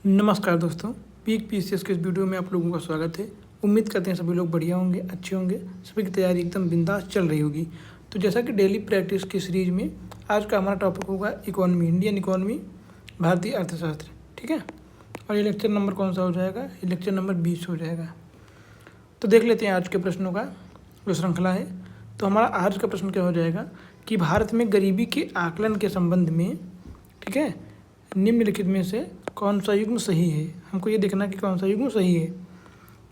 नमस्कार दोस्तों, peak PCS के इस वीडियो में आप लोगों का स्वागत है। उम्मीद करते हैं सभी लोग बढ़िया होंगे, अच्छे होंगे, सभी की तैयारी एकदम बिंदास चल रही होगी। तो जैसा कि डेली प्रैक्टिस की सीरीज में आज का हमारा टॉपिक होगा इकोनॉमी, इंडियन इकोनॉमी, भारतीय अर्थशास्त्र। ठीक है, और ये लेक्चर नंबर कौन सा हो जाएगा? ये लेक्चर नंबर 20 हो जाएगा। तो देख लेते हैं आज के प्रश्नों का जो श्रृंखला है। तो हमारा आज का प्रश्न क्या हो जाएगा कि भारत में गरीबी के आकलन के संबंध में, ठीक है, निम्नलिखित में से कौन सा युग्म सही है? हमको ये देखना कि कौन सा युग्म सही है।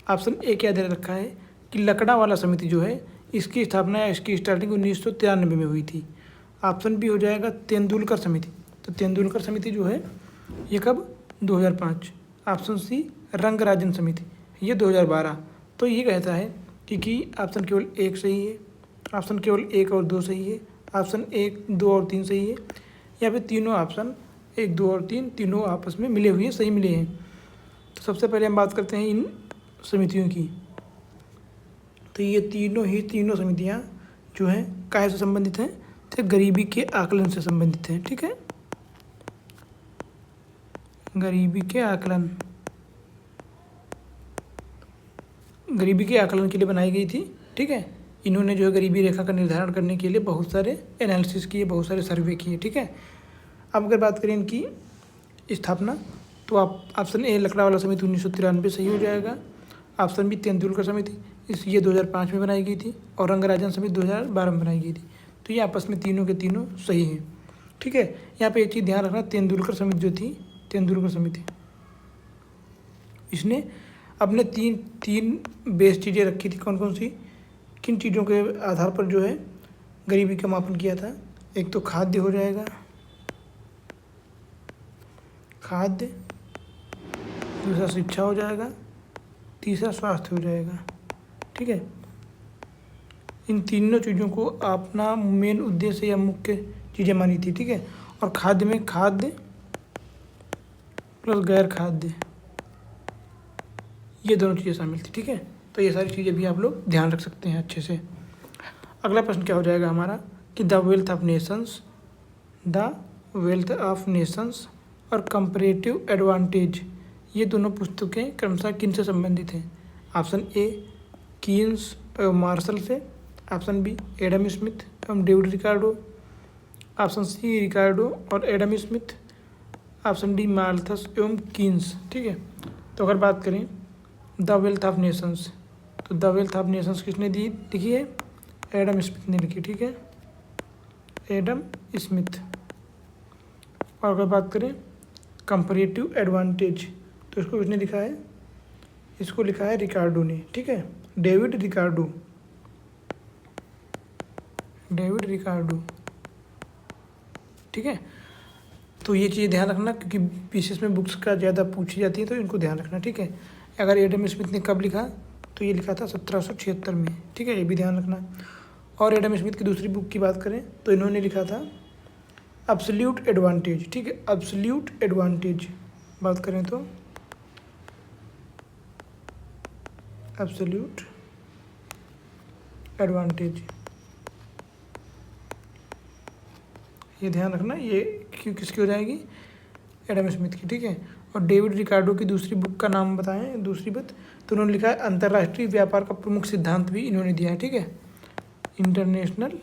ऑप्शन ए क्या दे रखा है कि लकड़ावाला समिति जो है इसकी स्थापना या इसकी स्टार्टिंग 1993 में हुई थी। ऑप्शन बी हो जाएगा तेंदुलकर समिति। तो तेंदुलकर समिति जो है ये कब? 2005। ऑप्शन सी रंगराजन समिति, ये 2012। तो ये कहता है कि ऑप्शन केवल एक सही है, ऑप्शन केवल एक और दो सही है, ऑप्शन एक, दो और तीन सही है, या फिर तीनों ऑप्शन एक, दो और तीन तीनों आपस में मिले हुए सही मिले हैं। तो सबसे पहले हम बात करते हैं इन समितियों की। तो ये तीनों समितियां जो हैं काहे से संबंधित हैं? तो गरीबी के आकलन से संबंधित हैं। ठीक है, गरीबी के आकलन, गरीबी के आकलन के लिए बनाई गई थी। ठीक है, इन्होंने जो है गरीबी रेखा का निर्धारण करने के लिए बहुत सारे एनालिसिस किए, बहुत सारे सर्वे किए। ठीक है, अब अगर बात करें इनकी स्थापना तो आप ऑप्शन ए लकड़ावाला समिति 1993 सही हो जाएगा। ऑप्शन बी तेंदुलकर समिति ये 2005 में बनाई गई थी, और रंगराजन समिति 2012 में बनाई गई थी। तो ये आपस में तीनों के तीनों सही हैं। ठीक है, यहाँ पे एक चीज़ ध्यान रखना, तेंदुलकर समिति जो थी, तेंदुलकर समिति इसने अपने तीन बेस चीज़ें रखी थी। कौन कौन सी, किन चीज़ों के आधार पर जो है गरीबी का मापन किया था? एक तो खाद्य हो जाएगा, खाद्य, दूसरा शिक्षा हो जाएगा, तीसरा स्वास्थ्य हो जाएगा। ठीक है, इन तीनों चीज़ों को अपना मेन उद्देश्य या मुख्य चीज़ें मानी थी। ठीक है, और खाद्य में खाद्य प्लस गैर खाद्य, ये दोनों चीज़ें शामिल थी। ठीक है, तो ये सारी चीज़ें भी आप लोग ध्यान रख सकते हैं अच्छे से। अगला प्रश्न क्या हो जाएगा हमारा कि the wealth of Nations, the wealth of Nations और कंपैरेटिव एडवांटेज, ये दोनों पुस्तकें क्रमशः किन से संबंधित हैं? ऑप्शन ए कीन्स एवं मार्शल से, ऑप्शन बी एडम स्मिथ एवं डेविड रिकार्डो, ऑप्शन सी रिकार्डो और Adam Smith, option D Malthus एवं कीन्स। ठीक है, तो अगर बात करें द वेल्थ ऑफ नेशंस, तो द वेल्थ ऑफ नेशंस किसने दी लिखी है? एडम स्मिथ ने लिखी। ठीक है, एडम स्मिथ। और अगर बात करें कंपैरेटिव एडवांटेज, तो इसको किसने लिखा है? इसको लिखा है रिकार्डो ने। ठीक है, डेविड रिकार्डो, डेविड रिकार्डो। ठीक है, तो ये चीज़ ध्यान रखना क्योंकि पीसीएस में बुक्स का ज़्यादा पूछी जाती है, तो इनको ध्यान रखना। ठीक है, अगर एडम स्मिथ ने कब लिखा तो ये लिखा था 1776 में। ठीक है, ये भी ध्यान रखना। और एडम स्मिथ की दूसरी बुक की बात करें तो इन्होंने लिखा था एब्सोल्यूट एडवांटेज। ठीक है, एब्सोल्यूट एडवांटेज बात करें तो एब्सोल्यूट एडवांटेज, ये ध्यान रखना। ये क्यों किसकी हो जाएगी? एडम स्मिथ की। ठीक है, और डेविड रिकार्डो की दूसरी बुक का नाम बताएं, दूसरी बुक तो उन्होंने लिखा है अंतर्राष्ट्रीय व्यापार का प्रमुख सिद्धांत भी इन्होंने दिया है। ठीक है, इंटरनेशनल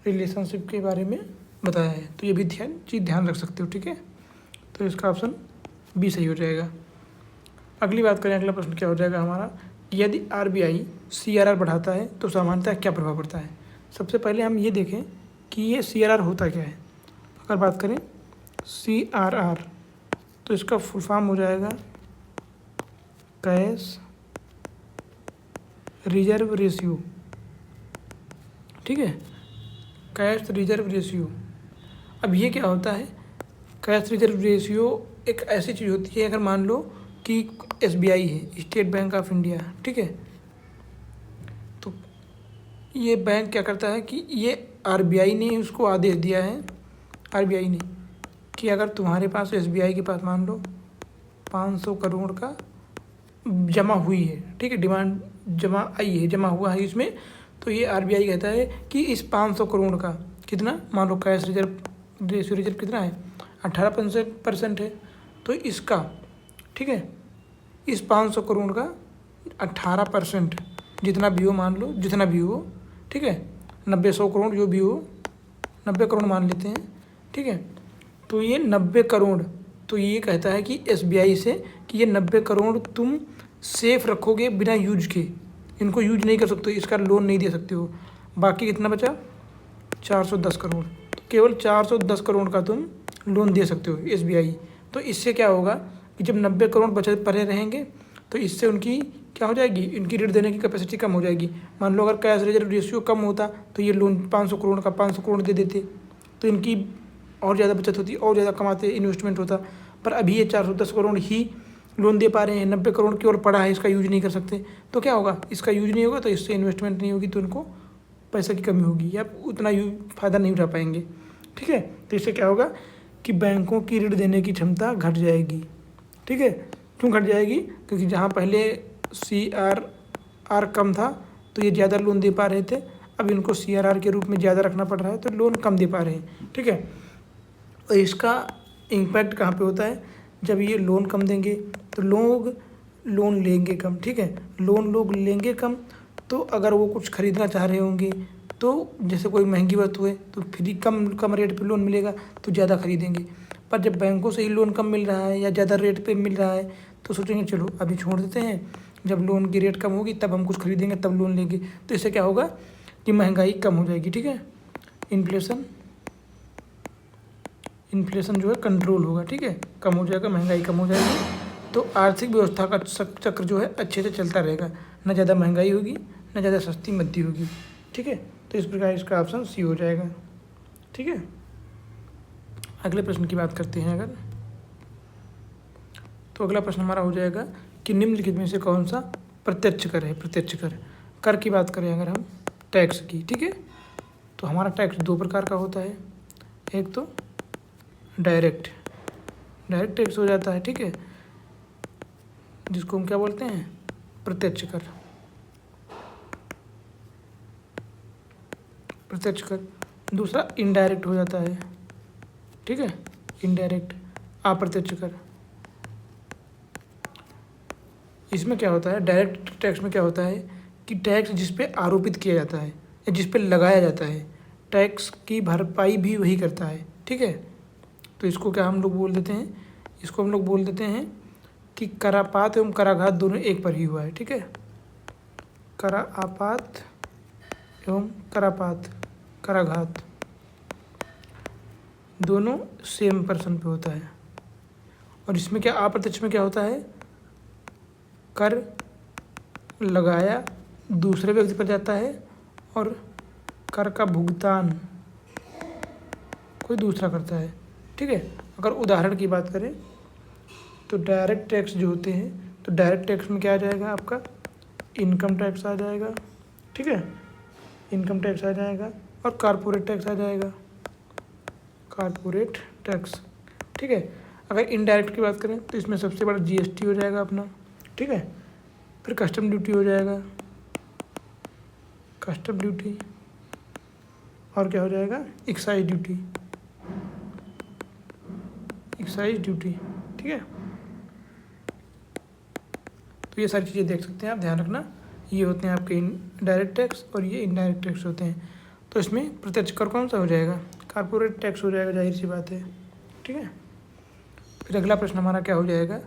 रिलेशनशिप के बारे में बताया है। तो ये भी ध्यान रख सकते हो। ठीक है, तो इसका ऑप्शन बी सही हो जाएगा। अगली बात करें, अगला प्रश्न क्या हो जाएगा हमारा, यदि आरबीआई सीआरआर बढ़ाता है तो सामान्यतः क्या प्रभाव पड़ता है? सबसे पहले हम ये देखें कि ये सीआरआर होता क्या है। अगर बात करें सीआरआर, तो इसका फुल फॉर्म हो जाएगा कैश रिजर्व रेशियो। ठीक है, कैश रिजर्व रेशियो। अब ये क्या होता है? कैश रिजर्व रेशियो एक ऐसी चीज़ होती है, अगर मान लो कि एसबीआई है, स्टेट बैंक ऑफ इंडिया। ठीक है, तो ये बैंक क्या करता है कि ये आरबीआई ने उसको आदेश दिया है, आरबीआई ने, कि अगर तुम्हारे पास एसबीआई के पास मान लो 500 करोड़ का जमा हुई है, ठीक है, डिमांड जमा आई है, जमा हुआ है इसमें, तो ये आरबीआई कहता है कि इस 500 करोड़ का कितना, मान लो कैश रिजर्व रेशियो रिजर्व कितना है 18% है, तो इसका ठीक है। इस 500 करोड़ का 18% जितना भी हो, मान लो जितना भी हो, ठीक है, 90-100 करोड़ जो भी हो, 90 करोड़ मान लेते हैं, ठीक है। तो ये 90 करोड़, तो ये कहता है कि SBI से कि ये 90 करोड़ तुम सेफ रखोगे बिना यूज के, इनको यूज नहीं कर सकते हो, इसका लोन नहीं दे सकते हो। बाकी कितना बचा? 410 करोड़। तो केवल 410 करोड़ का तुम लोन दे सकते हो SBI। तो इससे क्या होगा कि जब 90 करोड़ बचत पड़े रहेंगे तो इससे उनकी क्या हो जाएगी, इनकी ऋण देने की कैपेसिटी कम हो जाएगी। मान लो अगर कैश रिजर्व रेशियो कम होता तो ये लोन 500 करोड़ का 500 करोड़ दे देते, तो इनकी और ज़्यादा बचत होती, और ज़्यादा कमाते, इन्वेस्टमेंट होता। पर अभी ये 410 करोड़ ही लोन दे पा रहे हैं, 90 करोड़ की ओर पड़ा है, इसका यूज नहीं कर सकते। तो क्या होगा, इसका यूज नहीं होगा तो इससे इन्वेस्टमेंट नहीं होगी, तो उनको पैसे की कमी होगी या उतना फ़ायदा नहीं उठा पाएंगे, ठीक है। तो इससे क्या होगा कि बैंकों की ऋण देने की क्षमता घट जाएगी, ठीक है। क्यों घट जाएगी? क्योंकि जहाँ पहले CRR कम था तो ये ज़्यादा लोन दे पा रहे थे, अब इनको CRR के रूप में ज़्यादा रखना पड़ रहा है तो लोन कम दे पा रहे हैं, ठीक है। और इसका इम्पैक्ट कहाँ पे होता है? जब ये लोन कम देंगे तो लोग लोन लेंगे कम, ठीक है। लोन लोग लेंगे कम, तो अगर वो कुछ खरीदना चाह रहे होंगे तो जैसे कोई महंगी वस्तु है तो फ्री कम रेट पे लोन मिलेगा तो ज़्यादा खरीदेंगे। पर जब बैंकों से ही लोन कम मिल रहा है या ज़्यादा रेट पे मिल रहा है तो सोचेंगे चलो अभी छोड़ देते हैं, जब लोन की रेट कम होगी तब हम कुछ खरीदेंगे, तब लोन लेंगे। तो इससे क्या होगा कि महंगाई कम हो जाएगी, ठीक है। इन्फ्लेशन जो है कंट्रोल होगा, ठीक है, कम हो जाएगा, महंगाई कम हो जाएगी। तो आर्थिक व्यवस्था का चक्र जो है अच्छे से चलता रहेगा, न ज़्यादा महंगाई होगी न ज़्यादा सस्ती मंदी होगी, ठीक है। तो इस प्रकार इसका ऑप्शन C हो जाएगा, ठीक है। अगले प्रश्न की बात करते हैं अगर, तो अगला प्रश्न हमारा हो जाएगा कि निम्नलिखित में से कौन सा प्रत्यक्ष कर है। प्रत्यक्ष कर की बात करें अगर हम टैक्स की, ठीक है, तो हमारा टैक्स 2 प्रकार का होता है। एक तो डायरेक्ट टैक्स हो जाता है, ठीक है, जिसको हम क्या बोलते हैं, प्रत्यक्ष कर। दूसरा इनडायरेक्ट हो जाता है, ठीक है, इनडायरेक्ट अप्रत्यक्ष कर। इसमें क्या होता है, डायरेक्ट टैक्स में क्या होता है कि टैक्स जिस पे आरोपित किया जाता है या जिस पे लगाया जाता है, टैक्स की भरपाई भी वही करता है, ठीक है। तो इसको क्या हम लोग बोल देते हैं, इसको हम लोग बोल देते हैं कि करापात एवं कराघात दोनों एक पर ही हुआ है, ठीक है। करापात एवं कराघात दोनों सेम पर्सन पे होता है। और इसमें क्या अप्रत्यक्ष में क्या होता है, कर लगाया दूसरे व्यक्ति पर जाता है और कर का भुगतान कोई दूसरा करता है, ठीक है। अगर उदाहरण की बात करें तो डायरेक्ट टैक्स जो होते हैं, तो डायरेक्ट टैक्स में क्या आ जाएगा, आपका इनकम टैक्स आ जाएगा, ठीक है, इनकम टैक्स आ जाएगा, और कारपोरेट टैक्स आ जाएगा, कारपोरेट टैक्स, ठीक है। अगर इनडायरेक्ट की बात करें तो इसमें सबसे बड़ा GST हो जाएगा अपना, ठीक है। फिर कस्टम ड्यूटी हो जाएगा, कस्टम ड्यूटी, और क्या हो जाएगा, एक्साइज ड्यूटी, ठीक है। तो ये सारी चीज़ें देख सकते हैं आप, ध्यान रखना, ये होते हैं आपके डायरेक्ट टैक्स और ये इनडायरेक्ट टैक्स होते हैं। तो इसमें प्रत्यक्ष कर कौन सा हो जाएगा, कारपोरेट टैक्स हो जाएगा, जाहिर सी बात है, ठीक है। फिर अगला प्रश्न हमारा क्या हो जाएगा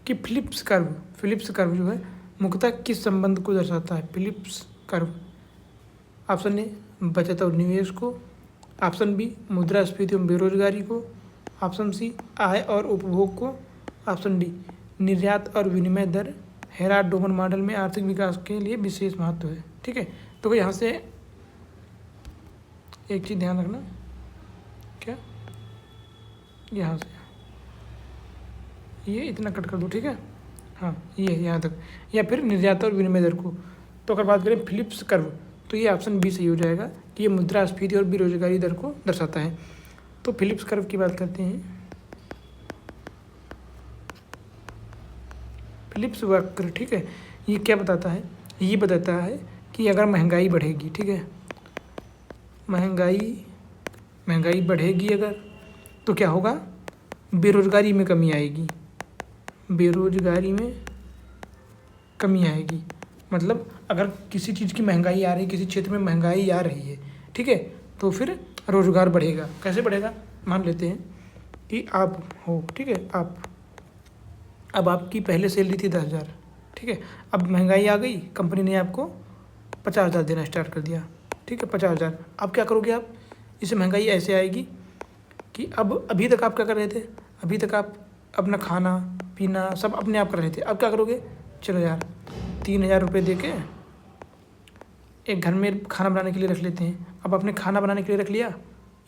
कि फिलिप्स कर्व जो है मुख्यतः किस संबंध को दर्शाता है। फिलिप्स कर्व, ऑप्शन ए बचत और निवेश को, ऑप्शन बी मुद्रास्फीति एवं बेरोजगारी को, ऑप्शन सी आय और उपभोग को, ऑप्शन डी निर्यात और विनिमय दर। हेराल्ड डोमन मॉडल में आर्थिक विकास के लिए विशेष महत्व है, ठीक है। तो यहाँ से एक चीज़ ध्यान रखना, क्या, यहाँ से ये इतना कट कर दो, ठीक है, हाँ ये यहाँ तक, या फिर निर्यात और विनिमय दर को। तो अगर बात करें फिलिप्स कर्व तो ये ऑप्शन बी सही हो जाएगा कि ये मुद्रास्फीति और बेरोजगारी दर को दर्शाता है। तो फिलिप्स कर्व की बात करते हैं। फिलिप्स वक्र, ठीक है, ये क्या बताता है, ये बताता है कि अगर महंगाई बढ़ेगी, ठीक है, महंगाई बढ़ेगी अगर, तो क्या होगा, बेरोजगारी में कमी आएगी, बेरोजगारी में कमी आएगी। मतलब अगर किसी चीज़ की महंगाई आ रही है, किसी क्षेत्र में महंगाई आ रही है, ठीक है, तो फिर रोजगार बढ़ेगा। कैसे बढ़ेगा? मान लेते हैं कि आप हो, ठीक है, अब आपकी पहले सैलरी थी 10,000, ठीक है, अब महंगाई आ गई, कंपनी ने आपको 50,000 देना स्टार्ट कर दिया, ठीक है, 50,000। अब क्या करोगे आप? इससे महंगाई ऐसे आएगी कि अब अभी तक आप क्या कर रहे थे? अभी तक आप अपना खाना पीना सब अपने आप कर रहे थे। अब क्या करोगे? चलो यार 3,000 रुपये दे के एक घर में खाना बनाने के लिए रख लेते हैं। अब आपने खाना बनाने के लिए रख लिया,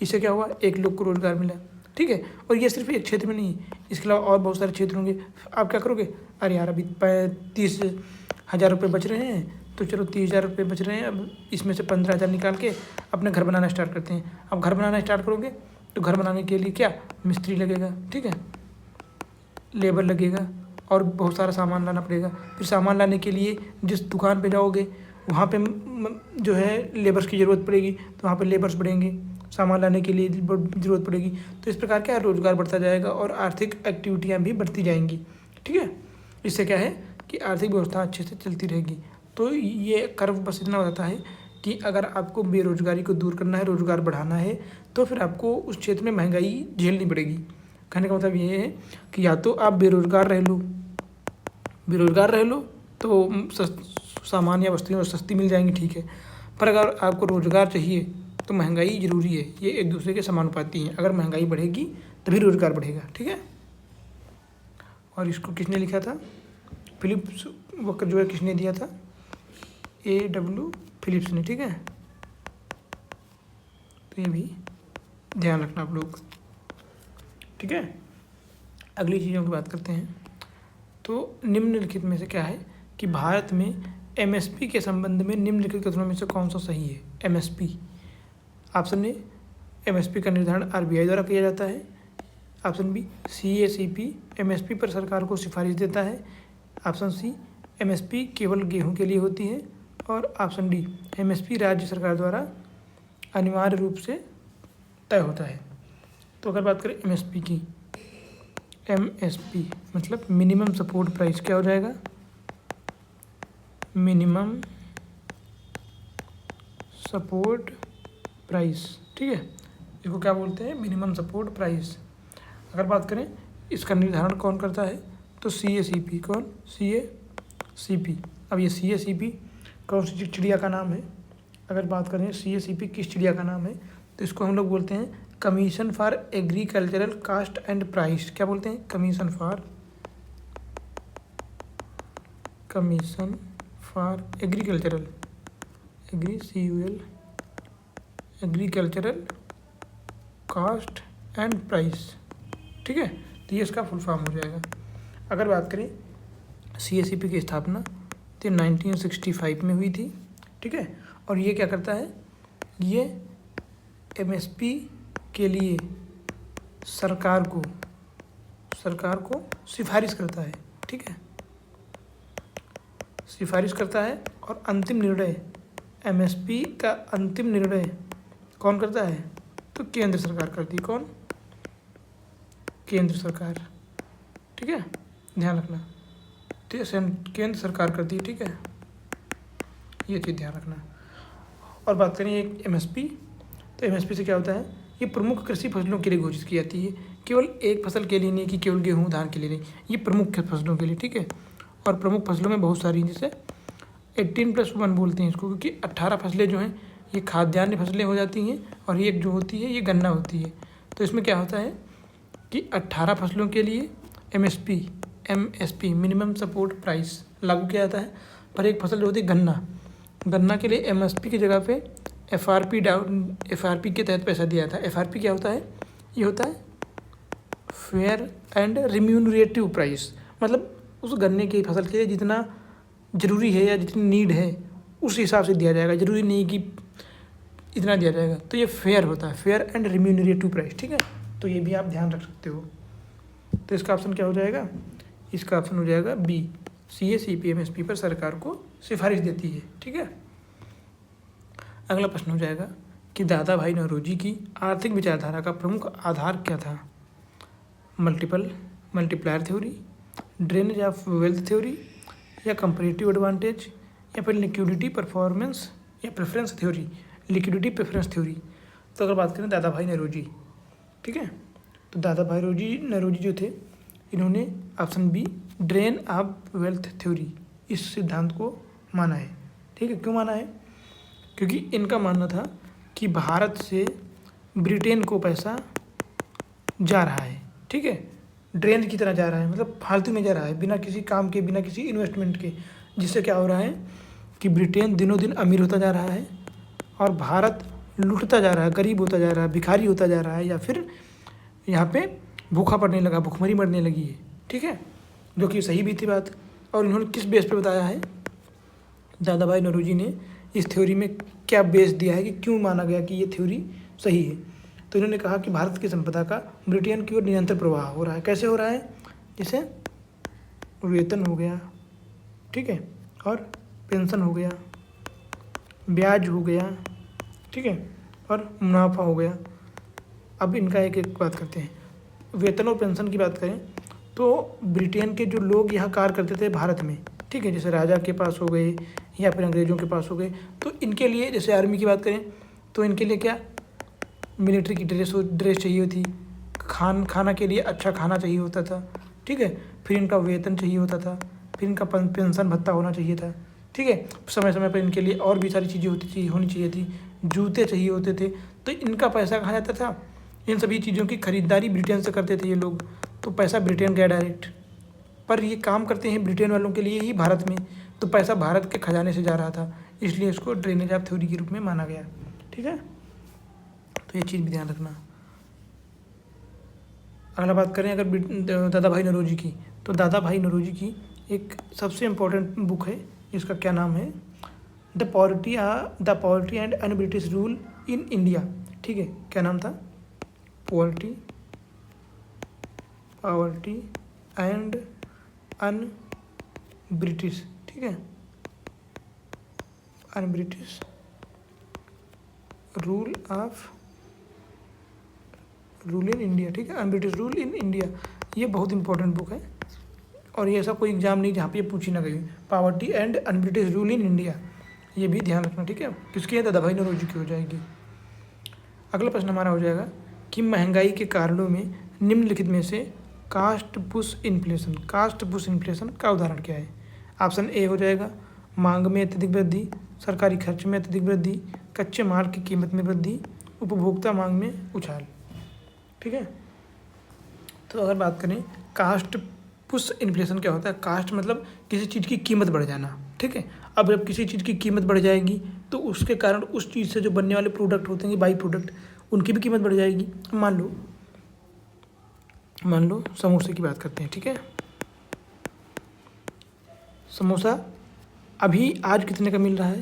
इससे क्या हुआ? एक लोग को रोज़गार मिला, ठीक है। और ये सिर्फ एक क्षेत्र में नहीं, इसके अलावा और बहुत सारे क्षेत्र होंगे। आप क्या करोगे? अरे यार अभी 30,000 रुपये बच रहे हैं, तो चलो 30,000 रुपये बच रहे हैं, अब इसमें से 15,000 निकाल के अपने घर बनाना स्टार्ट करते हैं। अब घर बनाना स्टार्ट करोगे तो घर बनाने के लिए क्या? मिस्त्री लगेगा, ठीक है, लेबर लगेगा और बहुत सारा सामान लाना पड़ेगा। फिर सामान लाने के लिए जिस दुकान पे जाओगे वहाँ पे जो है लेबर्स की ज़रूरत पड़ेगी, तो वहाँ पे लेबर्स बढ़ेंगे, सामान लाने के लिए ज़रूरत पड़ेगी। तो इस प्रकार क्या रोज़गार बढ़ता जाएगा और आर्थिक एक्टिविटियाँ भी बढ़ती जाएंगी, ठीक है। इससे क्या है कि आर्थिक व्यवस्था अच्छे से चलती रहेगी। तो ये कर्व बस इतना बताता है कि अगर आपको बेरोज़गारी को दूर करना है, रोज़गार बढ़ाना है, तो फिर आपको उस क्षेत्र में महंगाई झेलनी पड़ेगी। कहने का मतलब ये है कि या तो आप बेरोज़गार रह लो तो सामान या वस्तुएं सस्ती मिल जाएंगी, ठीक है, पर अगर आपको रोज़गार चाहिए तो महंगाई ज़रूरी है। ये एक दूसरे के समानुपाती हैं। अगर महंगाई बढ़ेगी तभी रोज़गार बढ़ेगा, ठीक है। और इसको किसने लिखा था? फिलिप्स वक्र जो है किसने दिया था? A.W. फिलिप्स ने, ठीक है। तो ये भी ध्यान रखना आप लोग, ठीक है। अगली चीज़ों की बात करते हैं। तो निम्नलिखित में से क्या है कि भारत में MSP के संबंध में निम्नलिखित कथनों में से कौन सा सही है? MSP ऑप्शन ए, MSP का निर्धारण RBI द्वारा किया जाता है। ऑप्शन बी, CACP MSP पर सरकार को सिफारिश देता है। ऑप्शन सी, MSP केवल गेहूं के लिए होती है। और ऑप्शन डी, MSP राज्य सरकार द्वारा अनिवार्य रूप से तय होता है। तो अगर बात करें MSP की, MSP मतलब मिनिमम सपोर्ट प्राइस, क्या हो जाएगा? मिनिमम सपोर्ट प्राइस, ठीक है, इसको क्या बोलते हैं? Minimum support price. अगर बात करें इसका निर्धारण कौन करता है, तो CACP। कौन? CACP। अब ये CACP कौन सी चिड़िया का नाम है? अगर बात करें CACP किस चिड़िया का नाम है, तो इसको हम लोग बोलते हैं commission for agricultural cost and price. क्या बोलते हैं? Commission for agricultural, agricultural cost and price, ठीक है। तो ये इसका फुल फॉर्म हो जाएगा। अगर बात करें CACP की स्थापना तो 1965 में हुई थी, ठीक है। और ये क्या करता है? ये MSP के लिए सरकार को सिफारिश करता है, ठीक है, सिफारिश करता है। और अंतिम निर्णय MSP का अंतिम निर्णय कौन करता है? तो केंद्र सरकार करती है। कौन? केंद्र सरकार, ठीक है, ध्यान रखना। तो केंद्र सरकार करती है, ठीक है, ये चीज़ ध्यान रखना। और बात करें एक MSP, तो MSP से क्या होता है? ये प्रमुख कृषि फसलों के लिए घोषित की जाती है। केवल एक फसल के लिए नहीं कि केवल गेहूँ धान के लिए नहीं, ये प्रमुख फसलों के लिए, ठीक है। और प्रमुख फसलों में बहुत सारी, जैसे 18+1 बोलते हैं इसको, क्योंकि 18 फसलें जो हैं ये खाद्यान्न फसलें हो जाती हैं और एक जो होती है ये गन्ना होती है। तो इसमें क्या होता है कि 18 फसलों के लिए MSP मिनिमम सपोर्ट प्राइस लागू किया जाता है। पर एक फसल जो होती है गन्ना के लिए MSP की जगह पे FRP के तहत पैसा दिया था। FRP क्या होता है? ये होता है फेयर एंड रिम्यूनरेटिव प्राइस, मतलब उस गन्ने की फसल के लिए जितना ज़रूरी है या जितनी नीड है उस हिसाब से दिया जाएगा, ज़रूरी नहीं कि इतना दिया जाएगा। तो ये फेयर होता है, फेयर एंड रिम्यूनरेटिव प्राइस, ठीक है। तो ये भी आप ध्यान रख सकते हो। तो इसका ऑप्शन क्या हो जाएगा? इसका ऑप्शन हो जाएगा बी, CACP MSP पर सरकार को सिफारिश देती है, ठीक है। अगला प्रश्न हो जाएगा कि दादा भाई नौरोजी की आर्थिक विचारधारा का प्रमुख आधार क्या था? Multiplier theory, drainage of wealth theory, या कंपैरेटिव एडवांटेज, या फिर लिक्विडिटी परफॉर्मेंस या preference theory, liquidity preference theory. तो अगर बात करें दादा भाई नौरोजी, ठीक है, तो दादा भाई नौरोजी जो थे, इन्होंने option B drain of wealth theory इस सिद्धांत को माना है। ठीक है, क्यों माना है? क्योंकि इनका मानना था कि भारत से ब्रिटेन को पैसा जा रहा है, ठीक है, ड्रेन की तरह जा रहा है, मतलब फालतू में जा रहा है, बिना किसी काम के, बिना किसी इन्वेस्टमेंट के, जिससे क्या हो रहा है कि ब्रिटेन दिनों दिन अमीर होता जा रहा है और भारत लुटता जा रहा है, गरीब होता जा रहा है, भिखारी होता जा रहा है, या फिर यहाँ पे भूखा पड़ने लगा, भुखमरी मरने लगी है। ठीक है, जो कि सही भी थी बात। और इन्होंने किस बेस पे बताया है? दादा भाई नौरोजी ने इस थ्योरी में क्या बेस दिया है कि क्यों माना गया कि ये थ्योरी सही है? तो इन्होंने कहा कि भारत की संपदा का ब्रिटेन की ओर निरंतर प्रवाह हो रहा है। कैसे हो रहा है? जैसे वेतन हो गया, ठीक है, और पेंशन हो गया, ब्याज हो गया, ठीक है, और मुनाफा हो गया। अब इनका एक एक बात करते हैं। वेतन और पेंशन की बात करें तो ब्रिटेन के जो लोग यहाँ कार्य करते थे भारत में, ठीक है, जैसे राजा के पास हो गए या फिर अंग्रेज़ों के पास हो गए, तो इनके लिए, जैसे आर्मी की बात करें तो इनके लिए क्या, मिलिट्री की ड्रेस चाहिए होती, खाना के लिए अच्छा खाना चाहिए होता था, ठीक है, फिर इनका वेतन चाहिए होता था, फिर इनका पेंशन भत्ता होना चाहिए था, ठीक है, समय समय पर इनके लिए और भी सारी चीज़ें होनी चाहिए थी, जूते चाहिए होते थे। तो इनका पैसा कहाँ जाता था? इन सभी चीज़ों की खरीदारी ब्रिटेन से करते थे ये लोग, तो पैसा ब्रिटेन गया डायरेक्ट। पर ये काम करते हैं ब्रिटेन वालों के लिए ही भारत में, तो पैसा भारत के खजाने से जा रहा था, इसलिए इसको ड्रेनेज ऑफ थ्योरी के रूप में माना गया। ठीक है, तो ये चीज़ भी ध्यान रखना। अगला बात करें अगर दादा भाई नौरोजी की, तो दादा भाई नौरोजी की एक सबसे इम्पोर्टेंट बुक है, इसका क्या नाम है? The poverty and un British rule in India. ठीक है, क्या नाम था? पॉवर्टी एंड अन ब्रिटिश, ठीक है, un British rule in India, ठीक है, un British rule in India. ये बहुत इंपॉर्टेंट बुक है और ये ऐसा कोई एग्जाम नहीं जहाँ पे ये पूछी ना गई। Poverty and un British rule in India, ये भी ध्यान रखना, ठीक है। किसकी है? दादा भाई नौरोजी की हो जाएगी। अगला प्रश्न हमारा हो जाएगा कि महंगाई के कारणों में निम्नलिखित में से कास्ट पुश इन्फ्लेशन का उदाहरण क्या है? ऑप्शन ए हो जाएगा मांग में अत्यधिक वृद्धि, सरकारी खर्च में अत्यधिक वृद्धि, कच्चे माल की कीमत में वृद्धि, उपभोक्ता मांग में उछाल। ठीक है, तो अगर बात करें कास्ट पुश इन्फ्लेशन क्या होता है? कास्ट मतलब किसी चीज़ की कीमत बढ़ जाना, ठीक है। अब जब किसी चीज़ की कीमत बढ़ जाएगी तो उसके कारण उस चीज़ से जो बनने वाले प्रोडक्ट होते हैं, बाई प्रोडक्ट, उनकी भी कीमत बढ़ जाएगी। मान लो समोसे की बात करते हैं, ठीक है। समोसा अभी आज कितने का मिल रहा है?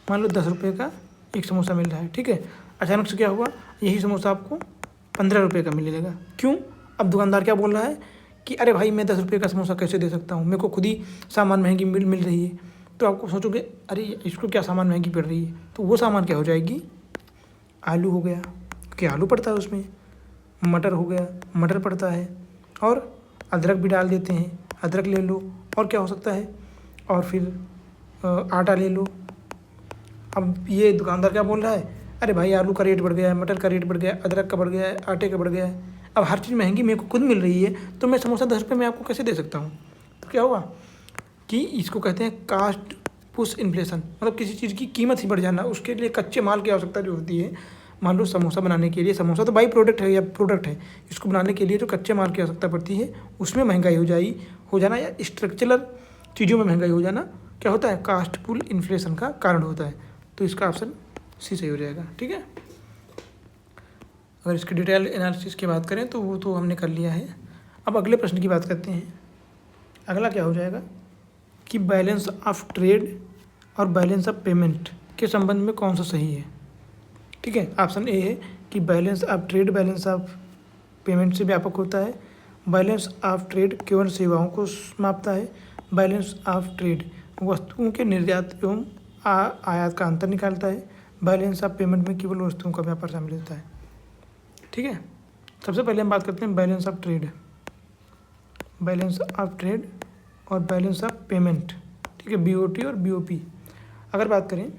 मान लो 10 रुपये का एक समोसा मिल रहा है, ठीक है। अचानक से क्या हुआ, यही समोसा आपको 15 रुपये का मिलने लगा। क्यों? अब दुकानदार क्या बोल रहा है कि अरे भाई मैं 10 रुपये का समोसा कैसे दे सकता हूँ, मेरे को खुद ही सामान महंगी मिल रही है। तो आपको सोचोगे अरे इसको क्या सामान महंगी पड़ रही है, तो वो सामान क्या हो जाएगी? आलू हो गया, क्योंकि आलू पड़ता है उसमें, मटर हो गया, मटर पड़ता है, और अदरक भी डाल देते हैं, अदरक ले लो, और क्या हो सकता है, और फिर आटा ले लो। अब ये दुकानदार क्या बोल रहा है, अरे भाई आलू का रेट बढ़ गया है, मटर का रेट बढ़ गया है, अदरक का बढ़ गया है, आटे का बढ़ गया है, अब हर चीज़ महंगी मेरे को खुद मिल रही है, तो मैं समोसा 10 रुपये में आपको कैसे दे सकता हूँ? तो क्या होगा कि इसको कहते हैं कास्ट पुश इन्फ्लेशन, मतलब किसी चीज़ की कीमत ही बढ़ जाना, उसके लिए कच्चे माल की आवश्यकता जो होती है। मान लो समोसा बनाने के लिए, समोसा तो बाई प्रोडक्ट है या प्रोडक्ट है, इसको बनाने के लिए जो कच्चे माल की आवश्यकता पड़ती है उसमें महंगाई हो जाना, या स्ट्रक्चरल चीज़ों में महंगाई हो जाना क्या होता है? कास्ट पुल इन्फ्लेशन का कारण होता है। तो इसका ऑप्शन सी सही हो जाएगा, ठीक है। अगर इसकी डिटेल एनालिसिस की बात करें तो वो तो हमने कर लिया है। अब अगले प्रश्न की बात करते हैं। अगला क्या हो जाएगा कि बैलेंस ऑफ ट्रेड और बैलेंस ऑफ पेमेंट के संबंध में कौन सा सही है? ठीक है, ऑप्शन ए है कि balance of trade balance of payment से व्यापक होता है, बैलेंस ऑफ ट्रेड केवल सेवाओं को मापता है, बैलेंस ऑफ ट्रेड वस्तुओं के निर्यात एवं आयात का अंतर निकालता है, बैलेंस ऑफ पेमेंट में केवल वस्तुओं का व्यापार शामिल होता है। ठीक है, सबसे पहले हम बात करते हैं balance of trade. Balance of trade और बैलेंस ऑफ पेमेंट, ठीक है, BOT और BOP। अगर बात करें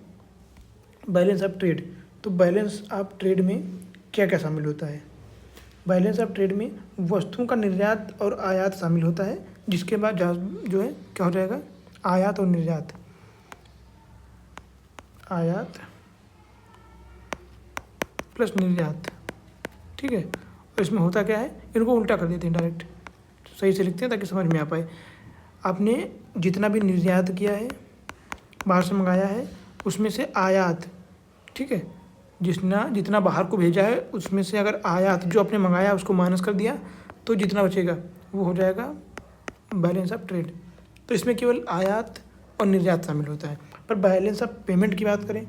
बैलेंस ऑफ ट्रेड, तो बैलेंस ऑफ ट्रेड में क्या क्या शामिल होता है? बैलेंस ऑफ ट्रेड में वस्तुओं का निर्यात और आयात शामिल होता है, जिसके बाद जो है क्या हो जाएगा, आयात और निर्यात, आयात प्लस निर्यात, ठीक है। और इसमें होता क्या है, इनको उल्टा कर देते हैं, डायरेक्ट सही से लिखते हैं ताकि समझ में आ पाए। आपने जितना भी निर्यात किया है, बाहर से मंगाया है, उसमें से आयात, ठीक है, जितना बाहर को भेजा है उसमें से अगर आयात जो आपने मंगाया उसको माइनस कर दिया तो जितना बचेगा वो हो जाएगा बैलेंस ऑफ ट्रेड। तो इसमें केवल आयात और निर्यात शामिल होता है। पर बैलेंस ऑफ पेमेंट की बात करें,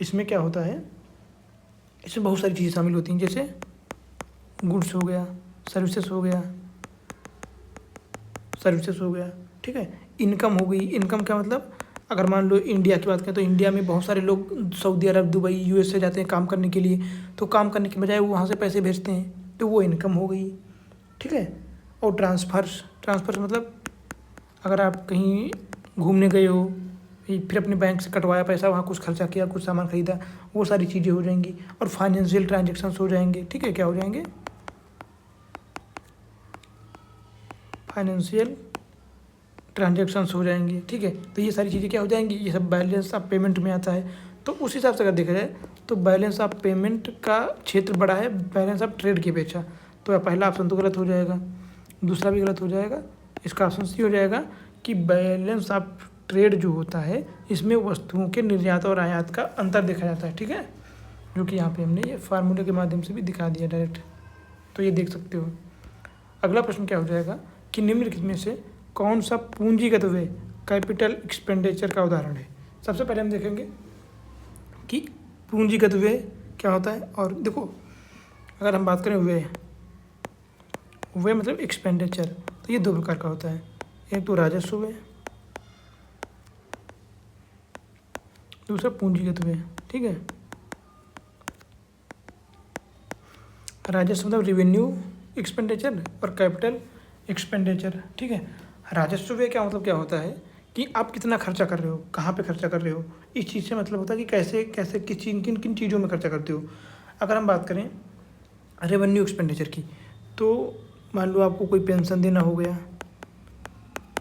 इसमें क्या होता है, इसमें बहुत सारी चीज़ें शामिल होती हैं, जैसे गुड्स हो गया, सर्विसेज हो गया, ठीक है, इनकम हो गई। इनकम क्या मतलब, अगर मान लो इंडिया की बात करें तो इंडिया में बहुत सारे लोग सऊदी अरब, दुबई, USA जाते हैं काम करने के लिए, तो काम करने के बजाय वो वहाँ से पैसे भेजते हैं, तो वो इनकम हो गई, ठीक है। और ट्रांसफर्स मतलब अगर आप कहीं घूमने गए हो, फिर अपने बैंक से कटवाया पैसा, वहाँ कुछ खर्चा किया, कुछ सामान खरीदा, वो सारी चीज़ें हो जाएंगी। और फाइनेंशियल ट्रांजेक्शन्स हो जाएंगे, ठीक है, क्या हो जाएंगे, फाइनेंशियल ट्रांजेक्शन्स हो जाएंगे, ठीक है। तो ये सारी चीज़ें क्या हो जाएंगी, ये सब बैलेंस ऑफ पेमेंट में आता है। तो उस हिसाब से अगर देखा जाए तो बैलेंस ऑफ पेमेंट का क्षेत्र बड़ा है बैलेंस ऑफ ट्रेड की अपेक्षा। तो पहला ऑप्शन तो गलत हो जाएगा, दूसरा भी गलत हो जाएगा। इसका ऑप्शन सी हो जाएगा कि बैलेंस ऑफ ट्रेड जो होता है इसमें वस्तुओं के निर्यात और आयात का अंतर देखा जाता है, ठीक है, जो कि यहाँ पे हमने ये फार्मूले के माध्यम से भी दिखा दिया डायरेक्ट, तो ये देख सकते हो। अगला प्रश्न क्या हो जाएगा कि निम्नलिखित में से कौन सा पूंजीगत व्यय कैपिटल एक्सपेंडिचर का उदाहरण है। सबसे पहले हम देखेंगे कि पूंजीगत व्यय क्या होता है। और देखो, अगर हम बात करें व्यय मतलब एक्सपेंडिचर, तो ये दो प्रकार का होता है, एक तो राजस्व व्यय, दूसरा पूंजीगत व्यय, ठीक है। राजस्व मतलब रेवेन्यू एक्सपेंडिचर और कैपिटल एक्सपेंडिचर, ठीक है। राजस्व व्यय क्या मतलब क्या होता है कि आप कितना खर्चा कर रहे हो, कहाँ पे खर्चा कर रहे हो, इस चीज़ से मतलब होता है कि कैसे कैसे किन किन चीज़ों में खर्चा करते हो। अगर हम बात करें रेवेन्यू एक्सपेंडिचर की, तो मान लो आपको कोई पेंशन देना हो गया,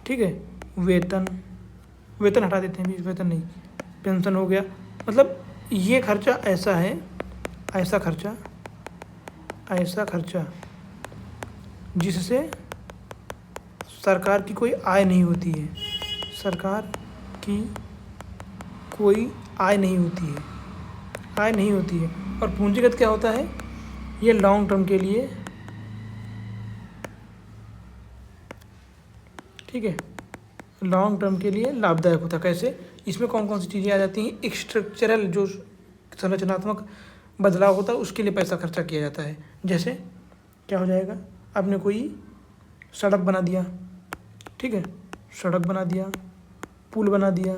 ठीक है, वेतन हटा देते हैं, वेतन नहीं, पेंशन हो गया, मतलब ये खर्चा ऐसा है, ऐसा खर्चा जिससे सरकार की कोई आय नहीं होती है, सरकार की कोई आय नहीं होती है। और पूंजीगत क्या होता है, ये लॉन्ग टर्म के लिए, ठीक है, लॉन्ग टर्म के लिए लाभदायक होता है। कैसे, इसमें कौन कौन सी चीज़ें आ जाती हैं, स्ट्रक्चरल जो संरचनात्मक बदलाव होता है उसके लिए पैसा खर्चा किया जाता है। जैसे क्या हो जाएगा, आपने कोई सड़क बना दिया, ठीक है, सड़क बना दिया, पुल बना दिया,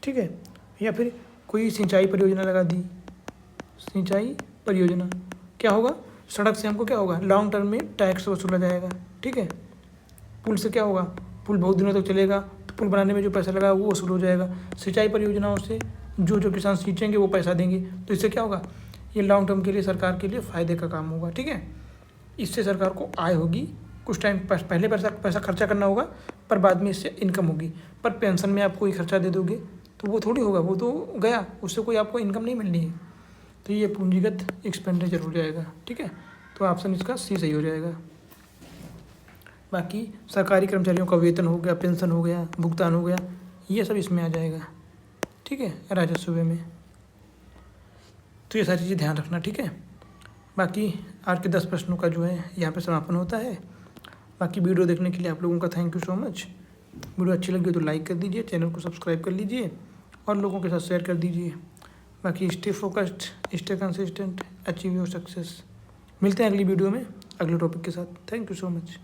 ठीक है, या फिर कोई सिंचाई परियोजना लगा दी, सिंचाई परियोजना, क्या होगा, सड़क से हमको क्या होगा, लॉन्ग टर्म में टैक्स वसूला जाएगा, ठीक है। पुल से क्या होगा, पुल बहुत दिनों तक चलेगा, तो पुल बनाने में जो पैसा लगा वो वसूल हो जाएगा। सिंचाई परियोजनाओं से जो किसान सींचेंगे वो पैसा देंगे, तो इससे क्या होगा, ये लॉन्ग टर्म के लिए सरकार के लिए फ़ायदे का काम होगा, ठीक है। इससे सरकार को आय होगी, कुछ टाइम पहले पैसा खर्चा करना होगा, पर बाद में इससे इनकम होगी। पर पेंशन में आप कोई खर्चा दे दोगे तो वो थोड़ी होगा, वो तो गया, उससे कोई आपको इनकम नहीं मिलनी है, तो ये पूंजीगत एक्सपेंडिचर हो जाएगा, ठीक है। तो ऑप्शन इसका सी सही हो जाएगा। बाकी सरकारी कर्मचारियों का वेतन हो गया, पेंशन हो गया, भुगतान हो गया, ये सब इसमें आ जाएगा, ठीक है, राजस्व में। तो ये सारी चीज़ें ध्यान रखना, ठीक है। बाकी आज के 10 प्रश्नों का जो है यहाँ पे समापन होता है। बाकी वीडियो देखने के लिए आप लोगों का thank you so much. Video अच्छी लगी तो लाइक कर दीजिए, चैनल को सब्सक्राइब कर लीजिए और लोगों के साथ शेयर कर दीजिए। बाकी stay focused, stay consistent, achieve your success. मिलते हैं अगली वीडियो में अगले टॉपिक के साथ। Thank you so much.